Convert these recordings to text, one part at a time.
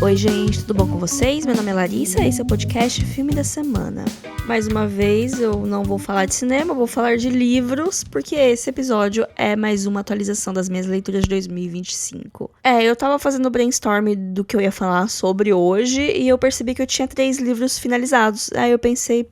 Oi gente, tudo bom com vocês? Meu nome é Larissa, esse é o podcast Filme da Semana. Mais uma vez, eu não vou falar de cinema, eu vou falar de livros, porque esse episódio é mais uma atualização das minhas leituras de 2025. Eu tava fazendo brainstorm do que eu ia falar sobre hoje, e eu percebi que eu tinha 3 livros finalizados. Aí eu pensei,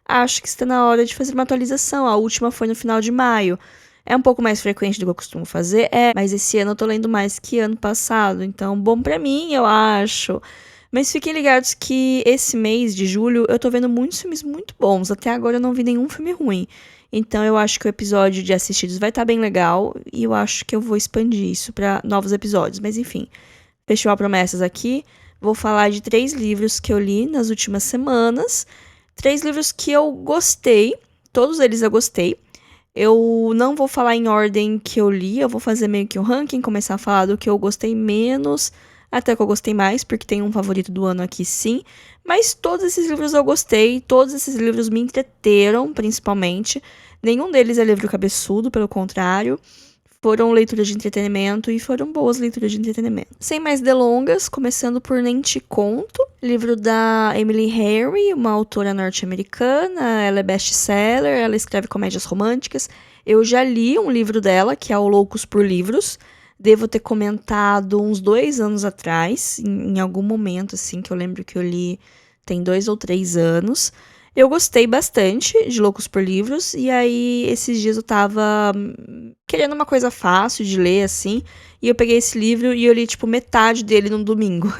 acho que está na hora de fazer uma atualização, a última foi no final de maio. É um pouco mais frequente do que eu costumo fazer, mas esse ano eu tô lendo mais que ano passado, então bom pra mim, eu acho. Mas fiquem ligados que esse mês de julho eu tô vendo muitos filmes muito bons, até agora eu não vi nenhum filme ruim. Então eu acho que o episódio de assistidos vai estar bem legal e eu acho que eu vou expandir isso pra novos episódios. Mas enfim, fechou promessas aqui, vou falar de 3 livros que eu li nas últimas semanas, 3 livros que eu gostei, todos eles eu gostei. Eu não vou falar em ordem que eu li, eu vou fazer meio que um ranking, começar a falar do que eu gostei menos, até que eu gostei mais, porque tem um favorito do ano aqui sim. Mas todos esses livros eu gostei, todos esses livros me entreteram, principalmente. Nenhum deles é livro cabeçudo, pelo contrário. Foram leituras de entretenimento e foram boas leituras de entretenimento. Sem mais delongas, começando por Nem Te Conto, livro da Emily Henry, uma autora norte-americana. Ela é best-seller, ela escreve comédias românticas. Eu já li um livro dela, que é o Loucos por Livros. Devo ter comentado uns 2 anos atrás, em algum momento, assim, que eu lembro que eu li tem 2 ou 3 anos. Eu gostei bastante de Loucos por Livros, e aí esses dias eu tava querendo uma coisa fácil de ler, assim, e eu peguei esse livro e eu li, metade dele no domingo,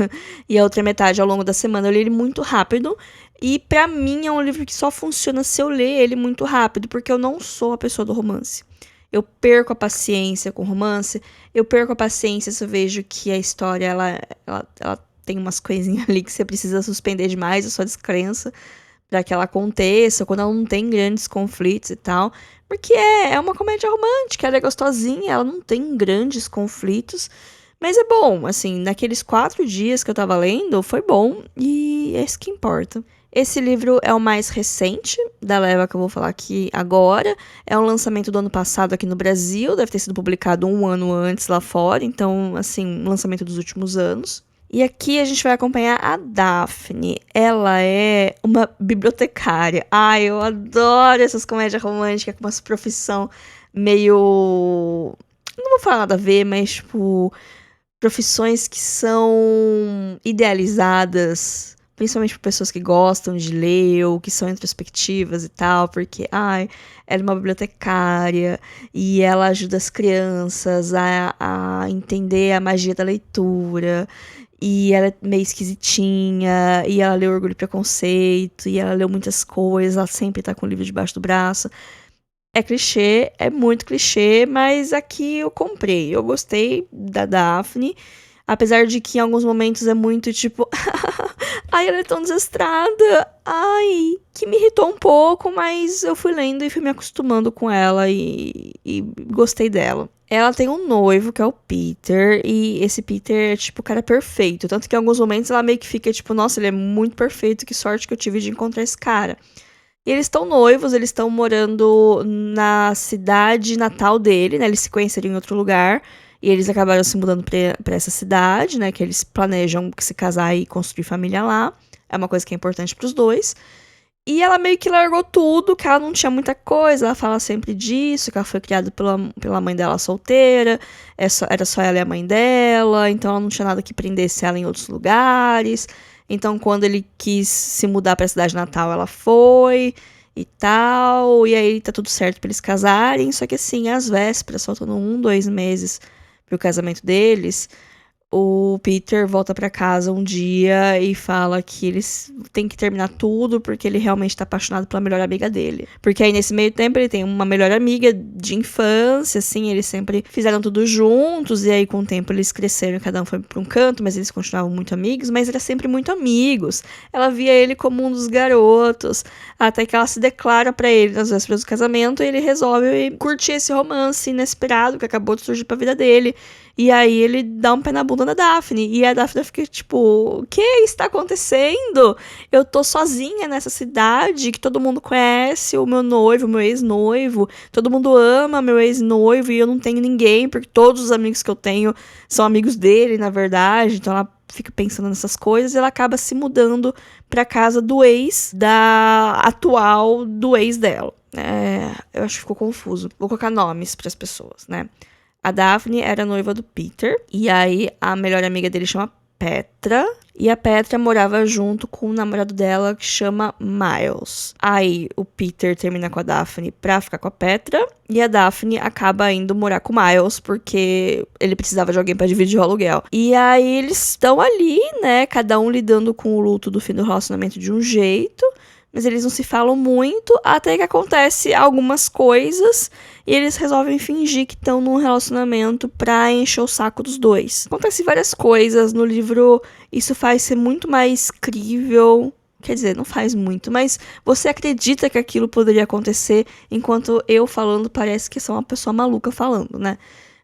e a outra metade ao longo da semana. Eu li ele muito rápido, e pra mim é um livro que só funciona se eu ler ele muito rápido, porque eu não sou a pessoa do romance. Eu perco a paciência com romance, eu perco a paciência se eu vejo que a história, ela tem umas coisinhas ali que você precisa suspender demais a sua descrença para que ela aconteça, quando ela não tem grandes conflitos e tal. Porque é uma comédia romântica, ela é gostosinha, ela não tem grandes conflitos. Mas é bom, assim, naqueles 4 dias que eu tava lendo, foi bom e é isso que importa. Esse livro é o mais recente da leva que eu vou falar aqui agora. É um lançamento do ano passado aqui no Brasil, deve ter sido publicado 1 ano antes lá fora, então, assim, um lançamento dos últimos anos. E aqui a gente vai acompanhar a Daphne. Ela é uma bibliotecária. Ai, eu adoro essas comédias românticas com uma profissão meio... Não vou falar nada a ver, mas, profissões que são idealizadas, principalmente por pessoas que gostam de ler ou que são introspectivas e tal, porque, ela é uma bibliotecária e ela ajuda as crianças a entender a magia da leitura. E ela é meio esquisitinha, e ela leu Orgulho e Preconceito, e ela leu muitas coisas, ela sempre tá com o livro debaixo do braço. É clichê, é muito clichê, mas aqui eu comprei. Eu gostei da Daphne, apesar de que em alguns momentos é muito tipo... Ai, ela é tão desastrada. Ai, que me irritou um pouco, mas eu fui lendo e fui me acostumando com ela e gostei dela. Ela tem um noivo, que é o Peter, e esse Peter é, o cara perfeito. Tanto que em alguns momentos ela meio que fica, nossa, ele é muito perfeito, que sorte que eu tive de encontrar esse cara. E eles estão noivos, eles estão morando na cidade natal dele, né? Eles se conheceram em outro lugar, e eles acabaram se mudando pra essa cidade, né? Que eles planejam se casar e construir família lá. É uma coisa que é importante pros dois. E ela meio que largou tudo, que ela não tinha muita coisa, ela fala sempre disso, que ela foi criada pela mãe dela solteira, era só ela e a mãe dela, então ela não tinha nada que prendesse ela em outros lugares. Então quando ele quis se mudar pra cidade natal, ela foi e tal, e aí tá tudo certo pra eles casarem, só que assim, às vésperas, faltando 1, 2 meses pro casamento deles, o Peter volta pra casa um dia e fala que eles têm que terminar tudo porque ele realmente tá apaixonado pela melhor amiga dele. Porque aí nesse meio tempo ele tem uma melhor amiga de infância, assim, eles sempre fizeram tudo juntos, e aí com o tempo eles cresceram, cada um foi pra um canto, mas eles continuavam muito amigos, mas eram sempre muito amigos. Ela via ele como um dos garotos, até que ela se declara pra ele nas vésperas do casamento, e ele resolve curtir esse romance inesperado que acabou de surgir pra vida dele. E aí ele dá um pé na bunda da Daphne. E a Daphne fica o que está acontecendo? Eu tô sozinha nessa cidade que todo mundo conhece o meu noivo, o meu ex-noivo. Todo mundo ama meu ex-noivo e eu não tenho ninguém, porque todos os amigos que eu tenho são amigos dele, na verdade. Então ela fica pensando nessas coisas e ela acaba se mudando pra casa do ex da atual do ex dela. Eu acho que ficou confuso. Vou colocar nomes pras pessoas, né? A Daphne era noiva do Peter, e aí a melhor amiga dele chama Petra, e a Petra morava junto com o namorado dela, que chama Miles. Aí o Peter termina com a Daphne pra ficar com a Petra, e a Daphne acaba indo morar com o Miles, porque ele precisava de alguém pra dividir o aluguel. E aí eles estão ali, né, cada um lidando com o luto do fim do relacionamento de um jeito, mas eles não se falam muito, até que acontece algumas coisas e eles resolvem fingir que estão num relacionamento pra encher o saco dos dois. Acontece várias coisas no livro, isso faz ser muito mais crível. Quer dizer, não faz muito, mas você acredita que aquilo poderia acontecer, enquanto eu falando parece que sou uma pessoa maluca falando, né?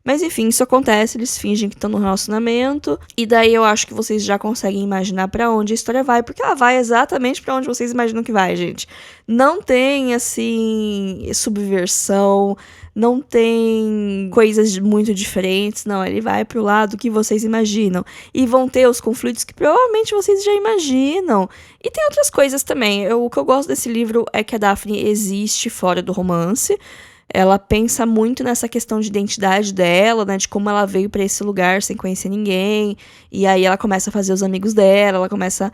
Mas enfim, isso acontece, eles fingem que estão no relacionamento, e daí eu acho que vocês já conseguem imaginar pra onde a história vai, porque ela vai exatamente pra onde vocês imaginam que vai, gente. Não tem, assim, subversão, não tem coisas muito diferentes, não, ele vai pro lado que vocês imaginam. E vão ter os conflitos que provavelmente vocês já imaginam. E tem outras coisas também. O que eu gosto desse livro é que a Daphne existe fora do romance. Ela pensa muito nessa questão de identidade dela, né? De como ela veio pra esse lugar sem conhecer ninguém. E aí ela começa a fazer os amigos dela, ela começa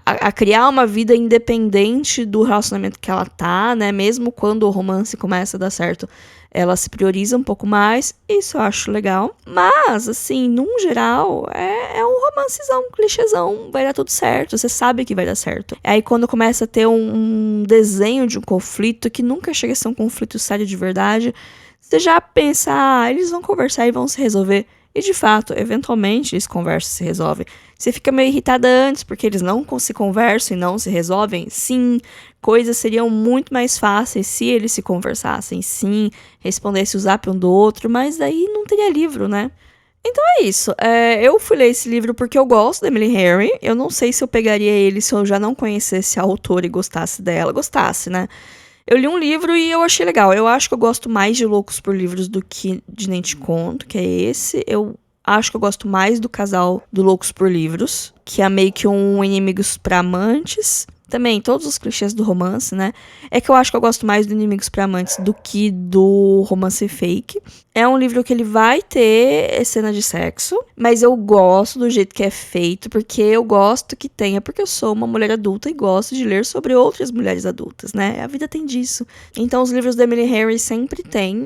a criar uma vida independente do relacionamento que ela tá, né? Mesmo quando o romance começa a dar certo, ela se prioriza um pouco mais. Isso eu acho legal. Mas, assim, num geral, é um romancezão, um clichêzão. Vai dar tudo certo, você sabe que vai dar certo. Aí quando começa a ter um desenho de um conflito, que nunca chega a ser um conflito sério de verdade, você já pensa, eles vão conversar e vão se resolver. E de fato, eventualmente eles conversam e se resolvem. Você fica meio irritada antes, porque eles não se conversam e não se resolvem. Sim, coisas seriam muito mais fáceis se eles se conversassem. Sim, respondessem o zap um do outro, mas daí não teria livro, né? Então é isso. Eu fui ler esse livro porque eu gosto da Emily Henry. Eu não sei se eu pegaria ele se eu já não conhecesse a autora e gostasse dela. Gostasse, né? Eu li um livro e eu achei legal. Eu acho que eu gosto mais de Loucos por Livros do que de Nem Te Conto, que é esse. Eu acho que eu gosto mais do casal do Loucos por Livros, que é meio que um Inimigos pra Amantes. Também, todos os clichês do romance, né? É que eu acho que eu gosto mais do Inimigos pra Amantes do que do romance fake. É um livro que ele vai ter cena de sexo, mas eu gosto do jeito que é feito, porque eu gosto que tenha, porque eu sou uma mulher adulta e gosto de ler sobre outras mulheres adultas, né? A vida tem disso. Então, os livros da Emily Henry sempre têm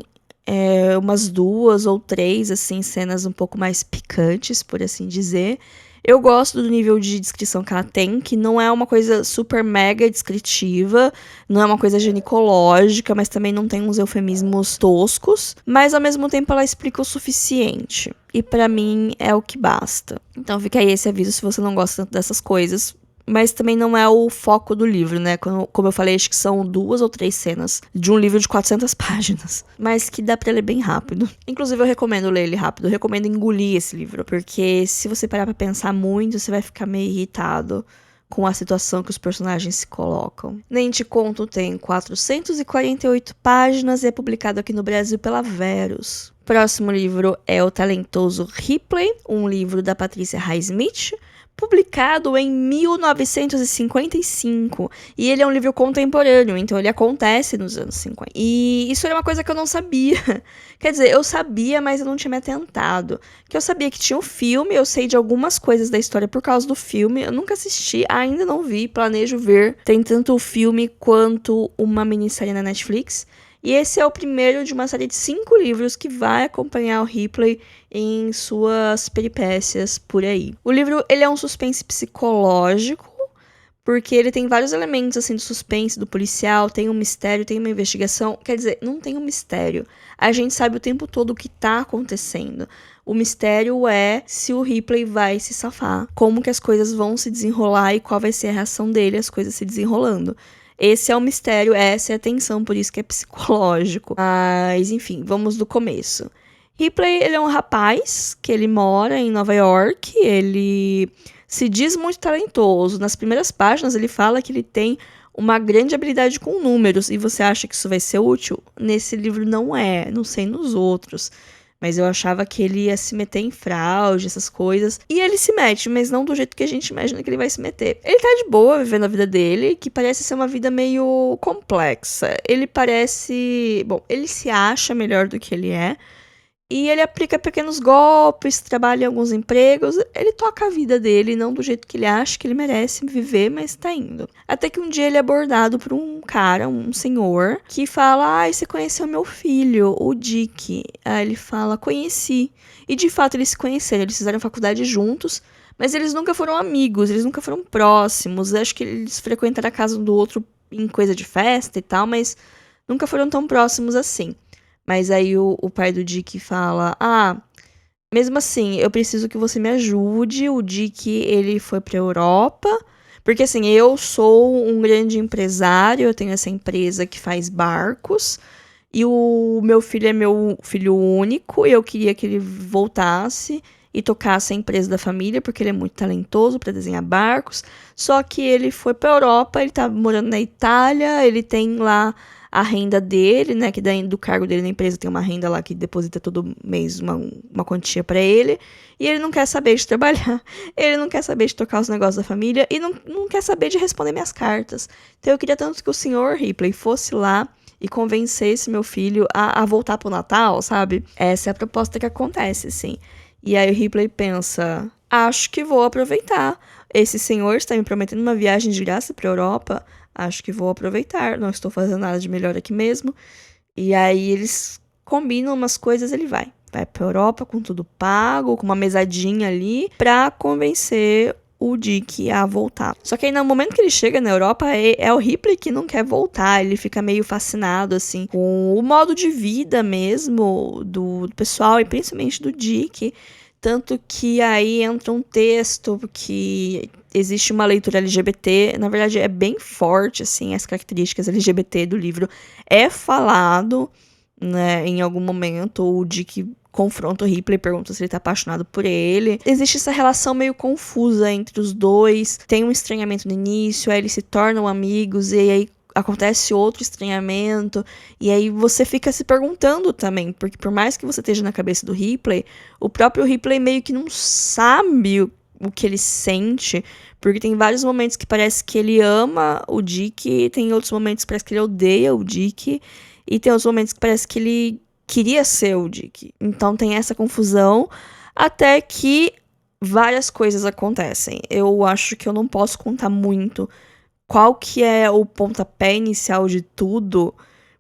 umas 2 ou 3, assim, cenas um pouco mais picantes, por assim dizer. Eu gosto do nível de descrição que ela tem, que não é uma coisa super mega descritiva, não é uma coisa ginecológica, mas também não tem uns eufemismos toscos, mas ao mesmo tempo ela explica o suficiente. E pra mim é o que basta. Então fica aí esse aviso se você não gosta tanto dessas coisas. Mas também não é o foco do livro, né? Como eu falei, acho que são 2 ou 3 cenas de um livro de 400 páginas. Mas que dá pra ler bem rápido. Inclusive, eu recomendo ler ele rápido. Eu recomendo engolir esse livro. Porque se você parar pra pensar muito, você vai ficar meio irritado com a situação que os personagens se colocam. Nem Te Conto tem 448 páginas e é publicado aqui no Brasil pela Verus. Próximo livro é O Talentoso Ripley, um livro da Patricia Highsmith, publicado em 1955. E ele é um livro contemporâneo, então ele acontece nos anos 50. E isso era uma coisa que eu não sabia. Quer dizer, eu sabia, mas eu não tinha me atentado. Que eu sabia que tinha um filme, eu sei de algumas coisas da história por causa do filme. Eu nunca assisti, ainda não vi, planejo ver. Tem tanto o filme quanto uma minissérie na Netflix. E esse é o primeiro de uma série de 5 livros que vai acompanhar o Ripley em suas peripécias por aí. O livro, ele é um suspense psicológico, porque ele tem vários elementos, assim, do suspense, do policial, tem um mistério, tem uma investigação. Quer dizer, não tem um mistério. A gente sabe o tempo todo o que tá acontecendo. O mistério é se o Ripley vai se safar, como que as coisas vão se desenrolar e qual vai ser a reação dele às coisas se desenrolando. Esse é o mistério, essa é a tensão, por isso que é psicológico. Mas, enfim, vamos do começo. Ripley, ele é um rapaz que ele mora em Nova York, ele se diz muito talentoso. Nas primeiras páginas ele fala que ele tem uma grande habilidade com números, e você acha que isso vai ser útil? Nesse livro não é, não sei nos outros. Mas eu achava que ele ia se meter em fraude, essas coisas. E ele se mete, mas não do jeito que a gente imagina que ele vai se meter. Ele tá de boa vivendo a vida dele, que parece ser uma vida meio complexa. Ele parece... Bom, ele se acha melhor do que ele é. E ele aplica pequenos golpes, trabalha em alguns empregos, ele toca a vida dele, não do jeito que ele acha que ele merece viver, mas tá indo. Até que um dia ele é abordado por um cara, um senhor, que fala, você conheceu meu filho, o Dick. Aí ele fala, conheci. E de fato eles se conheceram, eles fizeram faculdade juntos, mas eles nunca foram amigos, eles nunca foram próximos. Acho que eles frequentaram a casa um do outro em coisa de festa e tal, mas nunca foram tão próximos assim. Mas aí o pai do Dick fala, mesmo assim, eu preciso que você me ajude. O Dick, ele foi pra Europa, porque assim, eu sou um grande empresário, eu tenho essa empresa que faz barcos, e o meu filho é meu filho único, e eu queria que ele voltasse e tocasse a empresa da família, porque ele é muito talentoso para desenhar barcos, só que ele foi pra Europa, ele tá morando na Itália, ele tem lá a renda dele, né, que do cargo dele na empresa tem uma renda lá que deposita todo mês uma quantia pra ele, e ele não quer saber de trabalhar, ele não quer saber de tocar os negócios da família, e não quer saber de responder minhas cartas. Então eu queria tanto que o senhor Ripley fosse lá e convencesse meu filho a voltar pro Natal, sabe? Essa é a proposta que acontece, sim. E aí o Ripley pensa, acho que vou aproveitar. Esse senhor está me prometendo uma viagem de graça pra Europa, acho que vou aproveitar, não estou fazendo nada de melhor aqui mesmo. E aí eles combinam umas coisas, ele vai pra Europa com tudo pago, com uma mesadinha ali, pra convencer o Dick a voltar. Só que aí no momento que ele chega na Europa, é o Ripley que não quer voltar, ele fica meio fascinado, assim, com o modo de vida mesmo do pessoal, e principalmente do Dick. Tanto que aí entra um texto que existe uma leitura LGBT, na verdade é bem forte, assim, as características LGBT do livro. É falado, né, em algum momento, o Dick confronta o Ripley, pergunta se ele tá apaixonado por ele. Existe essa relação meio confusa entre os dois, tem um estranhamento no início, aí eles se tornam amigos, e aí acontece outro estranhamento, e aí você fica se perguntando também, porque por mais que você esteja na cabeça do Ripley, o próprio Ripley meio que não sabe o que ele sente, porque tem vários momentos que parece que ele ama o Dick, e tem outros momentos que parece que ele odeia o Dick, e tem outros momentos que parece que ele queria ser o Dick. Então tem essa confusão, até que várias coisas acontecem. Eu acho que eu não posso contar muito qual que é o pontapé inicial de tudo,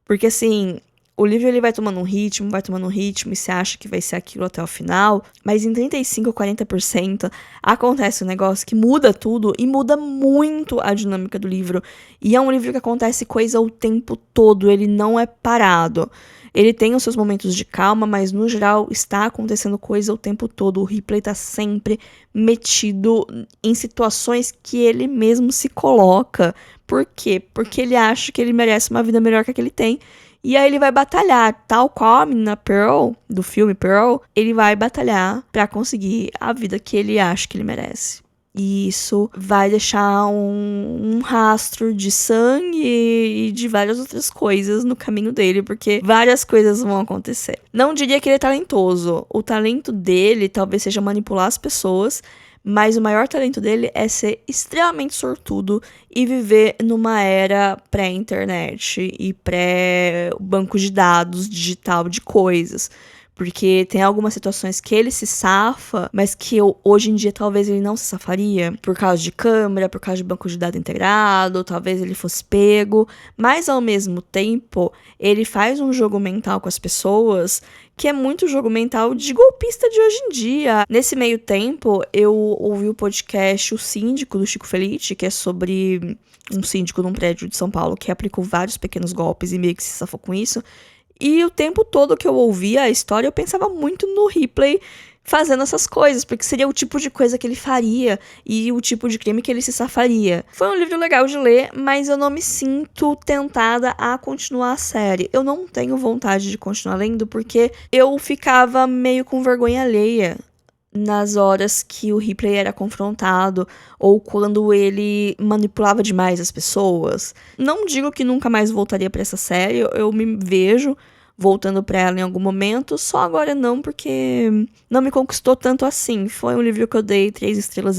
porque assim, o livro ele vai tomando um ritmo, e você acha que vai ser aquilo até o final, mas em 35 ou 40% acontece um negócio que muda tudo, e muda muito a dinâmica do livro, e é um livro que acontece coisa o tempo todo, ele não é parado. Ele tem os seus momentos de calma, mas no geral está acontecendo coisa o tempo todo. O Ripley tá sempre metido em situações que ele mesmo se coloca. Por quê? Porque ele acha que ele merece uma vida melhor que a que ele tem. E aí ele vai batalhar, tal qual a menina Pearl, do filme Pearl, ele vai batalhar pra conseguir a vida que ele acha que ele merece. E isso vai deixar um rastro de sangue e de várias outras coisas no caminho dele, porque várias coisas vão acontecer. Não diria que ele é talentoso. O talento dele talvez seja manipular as pessoas, mas o maior talento dele é ser extremamente sortudo e viver numa era pré-internet e pré-banco de dados digital de coisas. Porque tem algumas situações que ele se safa, mas que hoje em dia talvez ele não se safaria. Por causa de câmera, por causa de banco de dados integrado, talvez ele fosse pego. Mas ao mesmo tempo, ele faz um jogo mental com as pessoas que é muito jogo mental de golpista de hoje em dia. Nesse meio tempo, eu ouvi o podcast O Síndico, do Chico Felitti, que é sobre um síndico num prédio de São Paulo que aplicou vários pequenos golpes e meio que se safou com isso. E o tempo todo que eu ouvia a história, eu pensava muito no Ripley fazendo essas coisas, porque seria o tipo de coisa que ele faria e o tipo de crime que ele se safaria. Foi um livro legal de ler, mas eu não me sinto tentada a continuar a série. Eu não tenho vontade de continuar lendo, porque eu ficava meio com vergonha alheia nas horas que o Ripley era confrontado ou quando ele manipulava demais as pessoas. Não digo que nunca mais voltaria pra essa série, eu me vejo voltando pra ela em algum momento, só agora não, porque não me conquistou tanto assim. Foi um livro que eu dei 3,5 estrelas,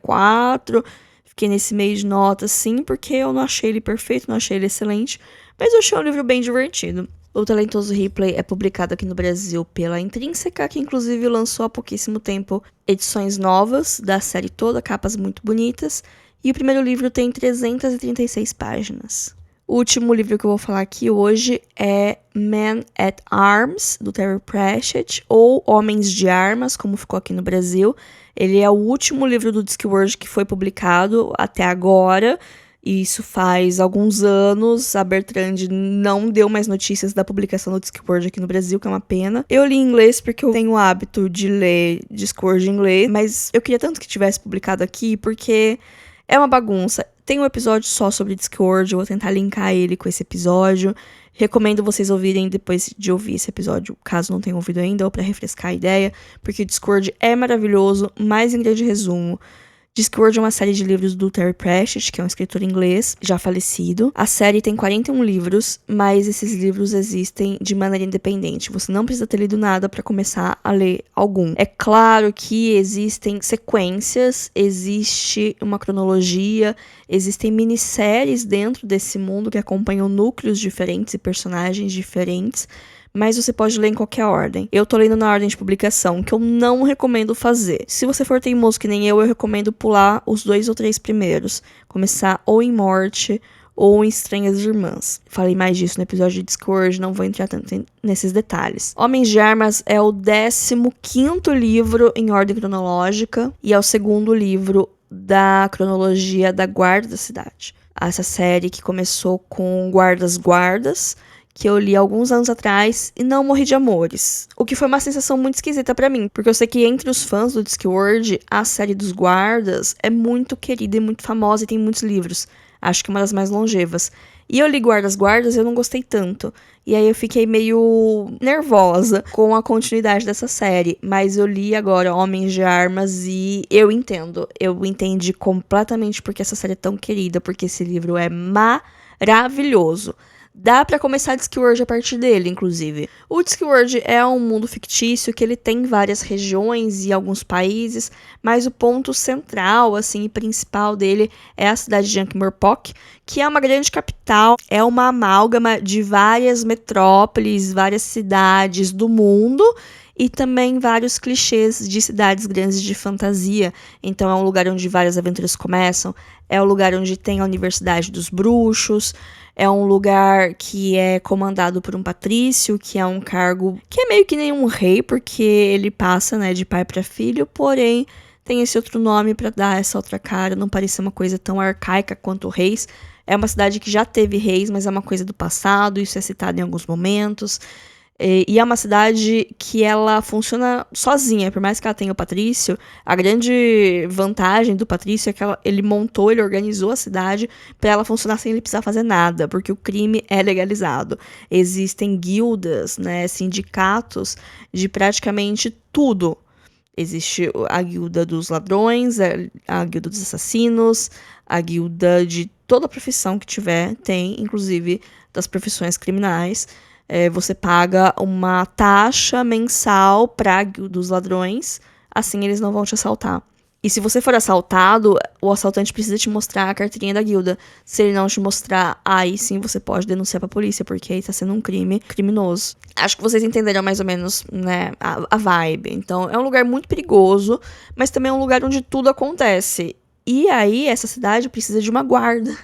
4, fiquei nesse meio de nota, assim, porque eu não achei ele perfeito, não achei ele excelente, mas eu achei um livro bem divertido. O Talentoso Ripley é publicado aqui no Brasil pela Intrínseca, que inclusive lançou há pouquíssimo tempo edições novas da série toda, capas muito bonitas, e o primeiro livro tem 336 páginas. O último livro que eu vou falar aqui hoje é Men at Arms, do Terry Pratchett, ou Homens de Armas, como ficou aqui no Brasil. Ele é o último livro do Discworld que foi publicado até agora, e isso faz alguns anos. A Bertrand não deu mais notícias da publicação do Discworld aqui no Brasil, que é uma pena. Eu li em inglês porque eu tenho o hábito de ler Discworld em inglês, mas eu queria tanto que tivesse publicado aqui, porque é uma bagunça. Tem um episódio só sobre Discworld, eu vou tentar linkar ele com esse episódio. Recomendo vocês ouvirem depois de ouvir esse episódio, caso não tenham ouvido ainda, ou para refrescar a ideia, porque Discworld é maravilhoso, mas em grande resumo, Discworld é uma série de livros do Terry Pratchett, que é um escritor inglês, já falecido. A série tem 41 livros, mas esses livros existem de maneira independente. Você não precisa ter lido nada para começar a ler algum. É claro que existem sequências, existe uma cronologia, existem minisséries dentro desse mundo que acompanham núcleos diferentes e personagens diferentes, mas você pode ler em qualquer ordem. Eu tô lendo na ordem de publicação, que eu não recomendo fazer. Se você for teimoso que nem eu recomendo pular os 2 ou 3 primeiros. Começar ou em Morte ou em Estranhas Irmãs. Falei mais disso no episódio de Discord, não vou entrar tanto nesses detalhes. Homens de Armas é o 15º livro em ordem cronológica e é o 2º livro da cronologia da Guarda da Cidade. Essa série que começou com Guardas, que eu li alguns anos atrás e não morri de amores. O que foi uma sensação muito esquisita pra mim, porque eu sei que entre os fãs do Discworld, a série dos Guardas é muito querida e muito famosa e tem muitos livros. Acho que é uma das mais longevas. E eu li Guardas e eu não gostei tanto. E aí eu fiquei meio nervosa com a continuidade dessa série. Mas eu li agora Homens de Armas e eu entendo. Eu entendi completamente porque essa série é tão querida, porque esse livro é maravilhoso. Dá pra começar Discworld a partir dele, inclusive. O Discworld é um mundo fictício que ele tem várias regiões e alguns países, mas o ponto central, assim, e principal dele é a cidade de Ankh-Morpork, que é uma grande capital, é uma amálgama de várias metrópoles, várias cidades do mundo, e também vários clichês de cidades grandes de fantasia. Então é um lugar onde várias aventuras começam, é o lugar onde tem a Universidade dos Bruxos, é um lugar que é comandado por um patrício, que é um cargo que é meio que nem um rei, porque ele passa, né, de pai para filho, porém tem esse outro nome para dar essa outra cara, não parecer uma coisa tão arcaica quanto reis. É uma cidade que já teve reis, mas é uma coisa do passado, isso é citado em alguns momentos. E é uma cidade que ela funciona sozinha, por mais que ela tenha o patrício. A grande vantagem do patrício é que ele organizou a cidade para ela funcionar sem ele precisar fazer nada, porque o crime é legalizado. Existem guildas, né, sindicatos de praticamente tudo. Existe a guilda dos ladrões, a guilda dos assassinos, a guilda de toda profissão que tiver, tem, inclusive das profissões criminais. Você paga uma taxa mensal para a guilda dos ladrões, assim eles não vão te assaltar. E se você for assaltado, o assaltante precisa te mostrar a carteirinha da guilda. Se ele não te mostrar, aí sim você pode denunciar pra polícia, porque aí tá sendo um crime criminoso. Acho que vocês entenderam mais ou menos, né, a vibe. Então, é um lugar muito perigoso, mas também é um lugar onde tudo acontece. E aí, essa cidade precisa de uma guarda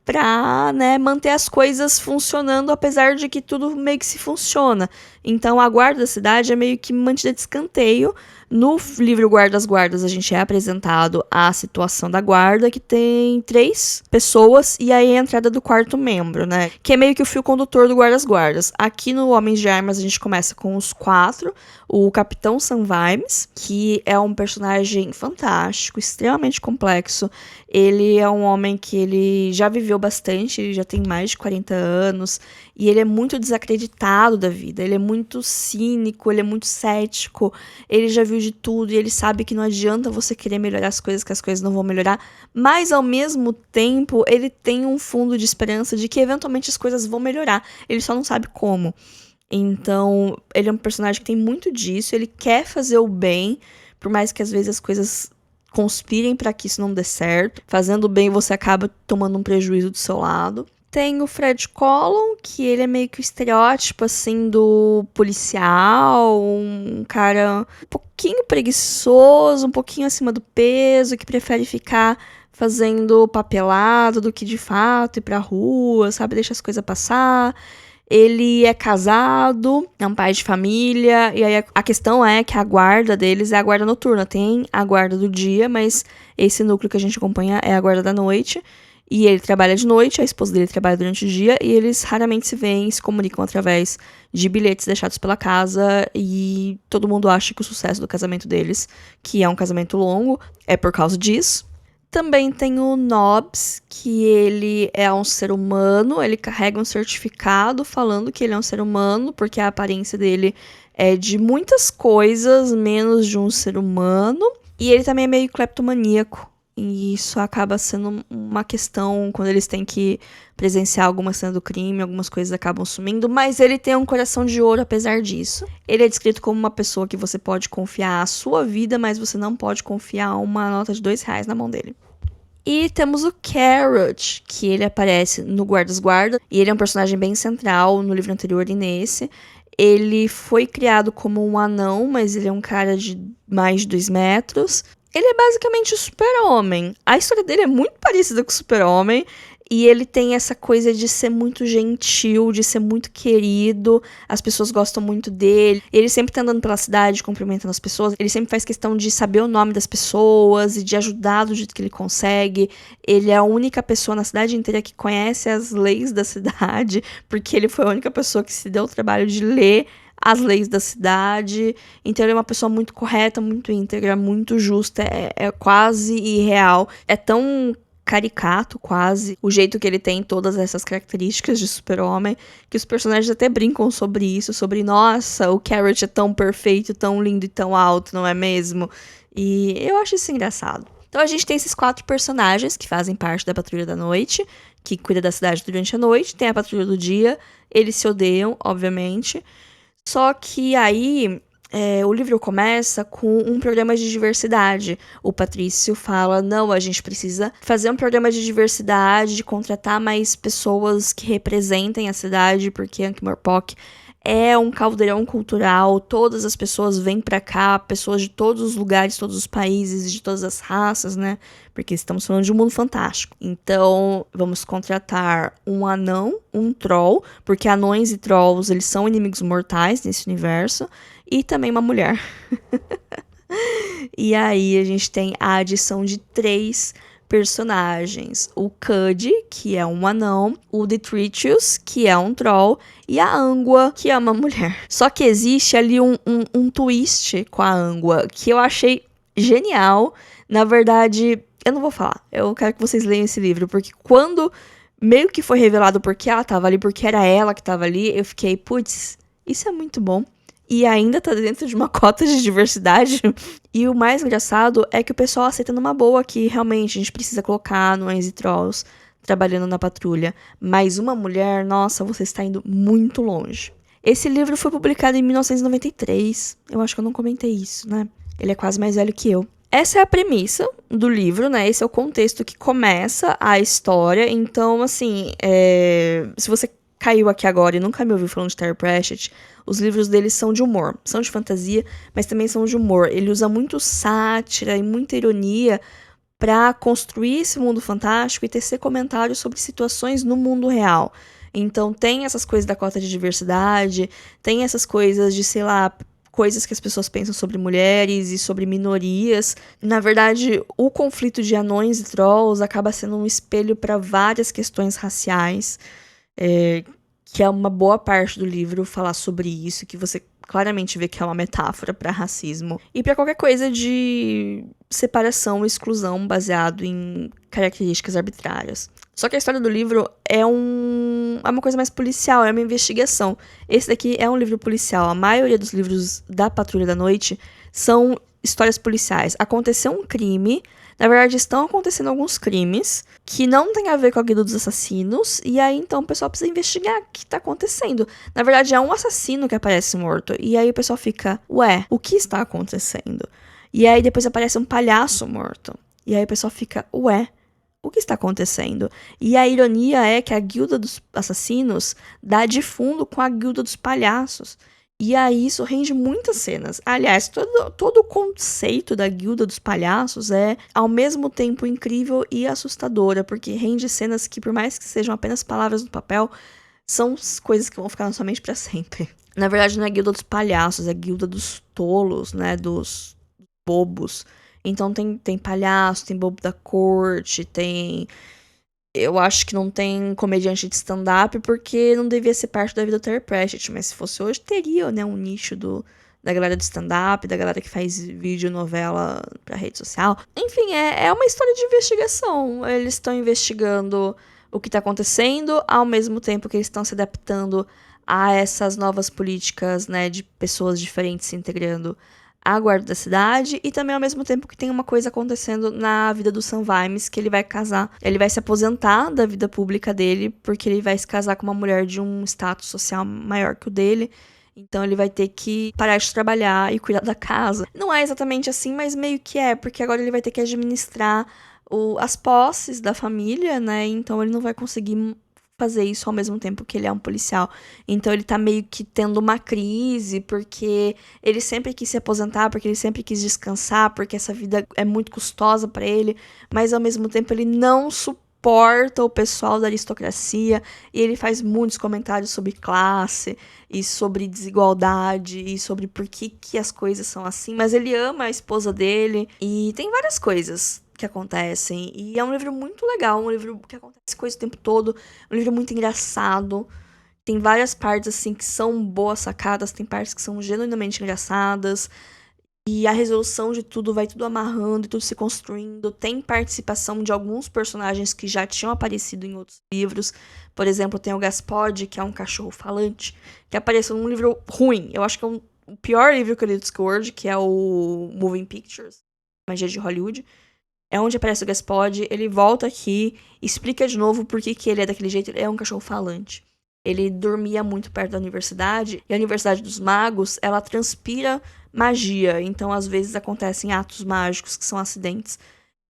pra, né, manter as coisas funcionando, apesar de que tudo meio que se funciona. Então, a guarda da cidade é meio que mantida de escanteio. No livro Guarda das Guardas, a gente é apresentado a situação da guarda, que tem 3 pessoas, e aí a entrada do 4º membro, né? Que é meio que o fio condutor do Guarda das Guardas. Aqui no Homens de Armas, a gente começa com os 4. O Capitão Sam Vimes, que é um personagem fantástico, extremamente complexo. Ele é um homem que ele já viveu bastante, ele já tem mais de 40 anos, e ele é muito desacreditado da vida, ele é muito cínico, ele é muito cético, ele já viu de tudo e ele sabe que não adianta você querer melhorar as coisas, que as coisas não vão melhorar, mas ao mesmo tempo ele tem um fundo de esperança de que eventualmente as coisas vão melhorar, ele só não sabe como. Então, ele é um personagem que tem muito disso, ele quer fazer o bem, por mais que às vezes as coisas conspirem para que isso não dê certo. Fazendo o bem, você acaba tomando um prejuízo do seu lado. Tem o Fred Collum, que ele é meio que o estereótipo, assim, do policial, um cara um pouquinho preguiçoso, um pouquinho acima do peso, que prefere ficar fazendo papelado do que de fato ir pra rua, sabe? Deixa as coisas passar. Ele é casado, é um pai de família, e aí a questão é que a guarda deles é a guarda noturna. Tem a guarda do dia, mas esse núcleo que a gente acompanha é a guarda da noite. E ele trabalha de noite, a esposa dele trabalha durante o dia, e eles raramente se veem e se comunicam através de bilhetes deixados pela casa, e todo mundo acha que o sucesso do casamento deles, que é um casamento longo, é por causa disso. Também tem o Nobbs, que ele é um ser humano, ele carrega um certificado falando que ele é um ser humano, porque a aparência dele é de muitas coisas, menos de um ser humano. E ele também é meio cleptomaníaco. E isso acaba sendo uma questão quando eles têm que presenciar alguma cena do crime, algumas coisas acabam sumindo, mas ele tem um coração de ouro apesar disso. Ele é descrito como uma pessoa que você pode confiar a sua vida, mas você não pode confiar uma nota de R$2 na mão dele. E temos o Carrot, que ele aparece no Guardas-Guarda, e ele é um personagem bem central no livro anterior e nesse. Ele foi criado como um anão, mas ele é um cara de mais de 2 metros. Ele é basicamente o Super-Homem. A história dele é muito parecida com o Super-Homem. E ele tem essa coisa de ser muito gentil, de ser muito querido. As pessoas gostam muito dele. Ele sempre tá andando pela cidade, cumprimentando as pessoas. Ele sempre faz questão de saber o nome das pessoas e de ajudar do jeito que ele consegue. Ele é a única pessoa na cidade inteira que conhece as leis da cidade, porque ele foi a única pessoa que se deu o trabalho de ler as leis da cidade. Então ele é uma pessoa muito correta, muito íntegra, muito justa, é quase irreal. É tão caricato, quase, o jeito que ele tem todas essas características de super-homem, que os personagens até brincam sobre isso, sobre, nossa, o Carrot é tão perfeito, tão lindo e tão alto, não é mesmo? E eu acho isso engraçado. Então a gente tem esses 4 personagens que fazem parte da Patrulha da Noite, que cuida da cidade durante a noite, tem a Patrulha do Dia, eles se odeiam, obviamente. Só que aí o livro começa com um programa de diversidade. O Patrício fala, não, a gente precisa fazer um programa de diversidade, de contratar mais pessoas que representem a cidade, porque Ankh-Morpork é um caldeirão cultural, todas as pessoas vêm pra cá, pessoas de todos os lugares, todos os países, de todas as raças, né? Porque estamos falando de um mundo fantástico. Então, vamos contratar um anão, um troll, porque anões e trolls, eles são inimigos mortais nesse universo, e também uma mulher. E aí, a gente tem a adição de 3 personagens. O Cud, que é um anão, o Detritus, que é um troll, e a Angua, que é uma mulher. Só que existe ali um twist com a Angua, que eu achei genial. Na verdade, eu não vou falar. Eu quero que vocês leiam esse livro, porque quando meio que foi revelado porque ela tava ali, porque era ela que tava ali, eu fiquei, putz, isso é muito bom. E ainda tá dentro de uma cota de diversidade. E o mais engraçado é que o pessoal aceita numa boa que realmente a gente precisa colocar anões e trolls trabalhando na patrulha. Mas uma mulher, nossa, você está indo muito longe. Esse livro foi publicado em 1993. Eu acho que eu não comentei isso, né? Ele é quase mais velho que eu. Essa é a premissa do livro, né? Esse é o contexto que começa a história. Então, assim, se você caiu aqui agora e nunca me ouviu falando de Terry Pratchett, os livros dele são de humor, são de fantasia, mas também são de humor. Ele usa muito sátira e muita ironia para construir esse mundo fantástico e tecer comentários sobre situações no mundo real. Então tem essas coisas da cota de diversidade, tem essas coisas de, sei lá, coisas que as pessoas pensam sobre mulheres e sobre minorias. Na verdade, o conflito de anões e trolls acaba sendo um espelho para várias questões raciais, que é uma boa parte do livro falar sobre isso, que você claramente vê que é uma metáfora para racismo e para qualquer coisa de separação e exclusão baseado em características arbitrárias. Só que a história do livro é uma coisa mais policial, é uma investigação. Esse daqui é um livro policial. A maioria dos livros da Patrulha da Noite são histórias policiais. Aconteceu um crime, Na verdade, estão acontecendo alguns crimes que não tem a ver com a guilda dos assassinos, e aí então o pessoal precisa investigar o que tá acontecendo. Na verdade, é um assassino que aparece morto, e aí o pessoal fica, ué, o que está acontecendo? E aí depois aparece um palhaço morto, e aí o pessoal fica, ué, o que está acontecendo? E a ironia é que a guilda dos assassinos dá de fundo com a guilda dos palhaços. E aí isso rende muitas cenas. Aliás, todo o conceito da guilda dos palhaços é ao mesmo tempo incrível e assustadora, porque rende cenas que, por mais que sejam apenas palavras no papel, são coisas que vão ficar na sua mente pra sempre. Na verdade, não é a guilda dos palhaços, é a guilda dos tolos, né? Dos bobos. Então tem palhaço, tem bobo da corte, tem... Eu acho que não tem comediante de stand-up porque não devia ser parte da vida do Terry Pratchett, mas se fosse hoje, teria, né, um nicho da galera de stand-up, da galera que faz vídeo, novela pra rede social. Enfim, é uma história de investigação. Eles estão investigando o que tá acontecendo, ao mesmo tempo que eles estão se adaptando a essas novas políticas, né, de pessoas diferentes se integrando à guarda da cidade, e também ao mesmo tempo que tem uma coisa acontecendo na vida do Sam Vimes, que ele vai casar, ele vai se aposentar da vida pública dele, porque ele vai se casar com uma mulher de um status social maior que o dele, então ele vai ter que parar de trabalhar e cuidar da casa. Não é exatamente assim, mas meio que é, porque agora ele vai ter que administrar as posses da família, né, então ele não vai conseguir fazer isso ao mesmo tempo que ele é um policial. Então ele tá meio que tendo uma crise, porque ele sempre quis se aposentar, porque ele sempre quis descansar, porque essa vida é muito custosa pra ele, mas ao mesmo tempo ele não suporta o pessoal da aristocracia, e ele faz muitos comentários sobre classe, e sobre desigualdade, e sobre por que as coisas são assim, mas ele ama a esposa dele, e tem várias coisas que acontecem, e é um livro muito legal, um livro que acontece coisa o tempo todo, um livro muito engraçado, tem várias partes assim que são boas sacadas, tem partes que são genuinamente engraçadas, e a resolução de tudo vai tudo amarrando e tudo se construindo, tem participação de alguns personagens que já tinham aparecido em outros livros, por exemplo, tem o Gaspod, que é um cachorro falante, que apareceu num livro ruim, eu acho que é o pior livro que eu li do Discworld, que é o Moving Pictures, Magia de Hollywood. É onde aparece o Gaspod, ele volta aqui, explica de novo por que ele é daquele jeito, ele é um cachorro falante. Ele dormia muito perto da universidade, e a Universidade dos Magos, ela transpira magia, então às vezes acontecem atos mágicos que são acidentes.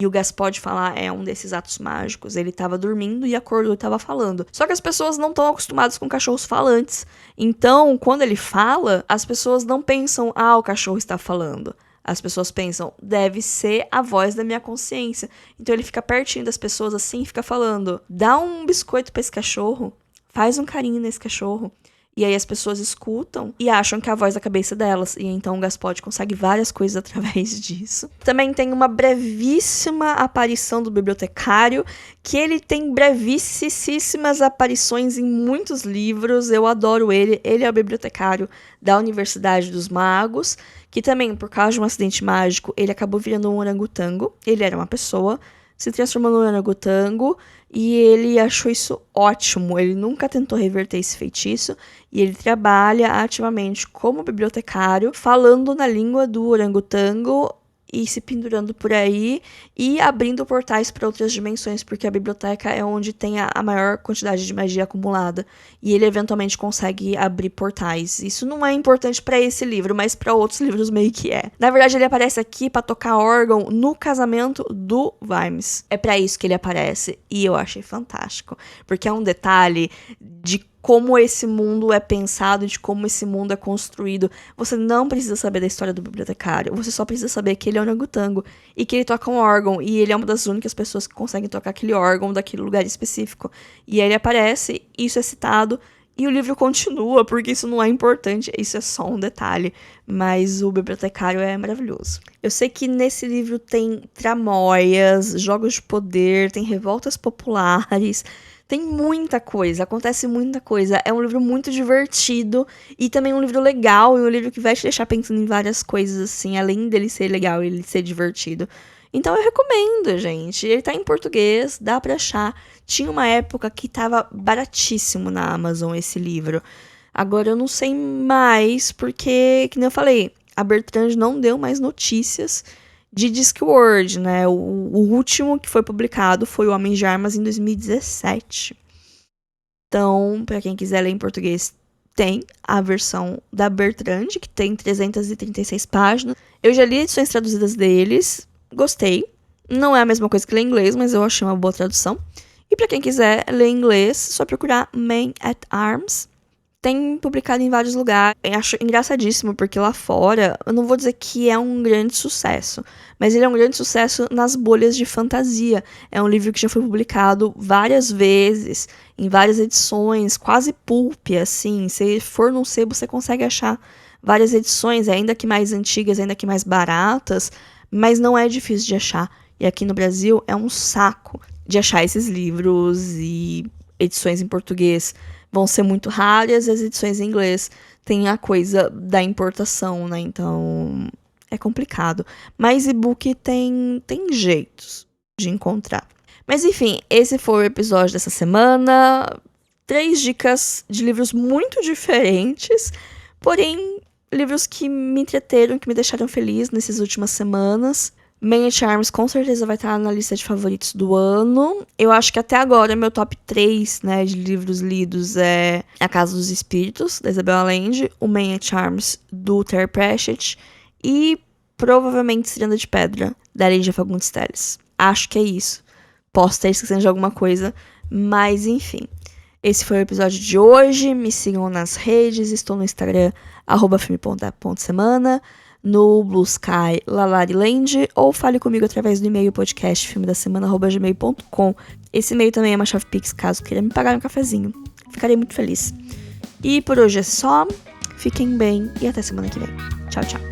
E o Gaspod falar é um desses atos mágicos. Ele tava dormindo e acordou e tava falando. Só que as pessoas não estão acostumadas com cachorros falantes. Então, quando ele fala, as pessoas não pensam, o cachorro está falando. As pessoas pensam, deve ser a voz da minha consciência. Então ele fica pertinho das pessoas assim e fica falando, dá um biscoito pra esse cachorro, faz um carinho nesse cachorro. E aí as pessoas escutam e acham que é a voz da cabeça delas. E então o Gaspod consegue várias coisas através disso. Também tem uma brevíssima aparição do bibliotecário, que ele tem brevíssimas aparições em muitos livros. Eu adoro ele. Ele é o bibliotecário da Universidade dos Magos, que também, por causa de um acidente mágico, ele acabou virando um orangotango. Ele era uma pessoa, se transformou num orangotango, e ele achou isso ótimo. Ele nunca tentou reverter esse feitiço, e ele trabalha ativamente como bibliotecário, falando na língua do orangotango e se pendurando por aí e abrindo portais para outras dimensões, porque a biblioteca é onde tem a maior quantidade de magia acumulada, e ele eventualmente consegue abrir portais. Isso não é importante para esse livro, mas para outros livros meio que é. Na verdade, ele aparece aqui para tocar órgão no casamento do Vimes. É para isso que ele aparece, e eu achei fantástico, porque é um detalhe de como esse mundo é pensado, de como esse mundo é construído. Você não precisa saber da história do bibliotecário, você só precisa saber que ele é um orangotango e que ele toca um órgão, e ele é uma das únicas pessoas que conseguem tocar aquele órgão daquele lugar específico. E aí ele aparece, isso é citado, e o livro continua, porque isso não é importante, isso é só um detalhe, mas o bibliotecário é maravilhoso. Eu sei que nesse livro tem tramóias, jogos de poder, tem revoltas populares, tem muita coisa, acontece muita coisa. É um livro muito divertido e também um livro legal, e um livro que vai te deixar pensando em várias coisas, assim, além dele ser legal e ele ser divertido. Então eu recomendo, gente. Ele tá em português, dá pra achar. Tinha uma época que tava baratíssimo na Amazon esse livro. Agora eu não sei mais, porque, que nem eu falei, a Bertrand não deu mais notícias. de Discworld, né? O último que foi publicado foi O Homem de Armas em 2017. Então, para quem quiser ler em português, tem a versão da Bertrand, que tem 336 páginas. Eu já li edições traduzidas deles, gostei. Não é a mesma coisa que ler em inglês, mas eu achei uma boa tradução. E para quem quiser ler em inglês, só procurar Men at Arms. Tem publicado em vários lugares. Eu acho engraçadíssimo, porque lá fora, eu não vou dizer que é um grande sucesso, mas ele é um grande sucesso nas bolhas de fantasia. É um livro que já foi publicado várias vezes, em várias edições, quase pulp, assim. Se for num sebo, você consegue achar várias edições, ainda que mais antigas, ainda que mais baratas, mas não é difícil de achar. E aqui no Brasil é um saco de achar esses livros, e edições em português vão ser muito raras, e as edições em inglês têm a coisa da importação, né? Então é complicado. Mas e-book tem jeitos de encontrar. Mas enfim, esse foi o episódio dessa semana. 3 dicas de livros muito diferentes, porém livros que me entreteram, que me deixaram feliz nessas últimas semanas. Men at Arms com certeza vai estar na lista de favoritos do ano. Eu acho que até agora meu top 3, né, de livros lidos é A Casa dos Espíritos, da Isabel Allende, o Men at Arms, do Terry Pratchett, e provavelmente Ciranda de Pedra, da Lídia Fagundes Telles. Acho que é isso. Posso estar esquecendo de alguma coisa, mas enfim. Esse foi o episódio de hoje. Me sigam nas redes, estou no Instagram, @filme.semana, no Blue Sky, Lalariland, ou fale comigo através do e-mail podcastfilmedasemana@gmail.com. Esse e-mail também é uma chave Pix, caso queira me pagar um cafezinho. Ficarei muito feliz. E por hoje é só. Fiquem bem e até semana que vem. Tchau, tchau.